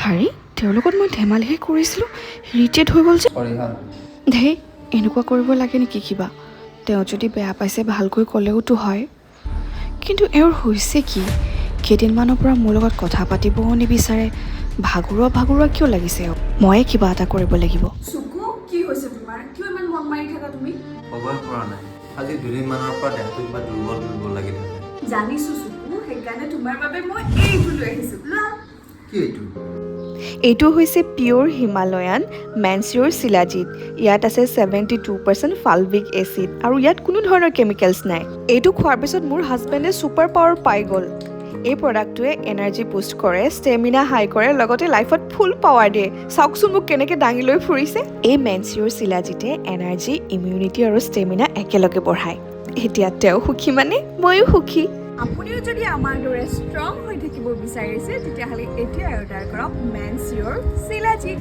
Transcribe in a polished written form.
হাৰি তেওঁৰ লগত মই ধেমালিহে কৰিছিলোঁ, ইৰিটেট হৈ গ'ল যে। ধেই এনেকুৱা কৰিব লাগে নেকি কিবা? তেওঁ যদি বেয়া পাইছে ভালকৈ ক'লেওতো হয়। কিন্তু এওঁৰ হৈছে কি? কেইদিনমানৰ পৰা মোৰ লগত কথা পাতিবও নিবিচাৰে। ভাগৰুৱা কিয় লাগিছে এওঁ? ময়ে কিবা এটা কৰিব লাগিব। চুকু, কি হৈছে তোমাৰ? কিয় ইমান মন মাৰি থাকা তুমি? ক'বই পৰা নাই, আজি দুদিনমানৰ পৰা দেহটো কিবা দুৰ্বল লাগি থাকে। জানিছো চুকু, সেইকাৰণে তোমাৰ বাবে মই এইটো লৈ আহিছো। লোৱা। কি এইটো? এইটো হৈছে পিয়'ৰ হিমালয়ান মেনচিয়ৰ শিলাজিৎ। ইয়াত আছে 72% ফালভিক এচিড আৰু ইয়াত কোনো ধৰণৰ কেমিকেলছ নাই। এইটো খোৱাৰ পিছত মোৰ হাজবেণ্ডে ছুপাৰ পাৱাৰ পাই গ'ল। এই প্ৰডাক্টটোৱে এনাৰ্জি বুষ্ট কৰে, ষ্টেমিনা হাই কৰে, লগতে লাইফত ফুল পাৱাৰ দিয়ে। চাওকচোন মোক কেনেকৈ দাঙি লৈ ফুৰিছে। এই মেনচিয়ৰ শিলাজিতে এনাৰ্জি, ইমিউনিটি আৰু ষ্টেমিনা একেলগে বঢ়ায়। এতিয়া তেওঁ সুখী মানে ময়ো সুখী। আপুনিও যদি আমাৰ দৰে ষ্ট্ৰং হৈ থাকিব বিচাৰিছে তেতিয়াহ'লে এতিয়া অৰ্ডাৰ কৰক মেনচিয়ৰ শিলাজিৎ।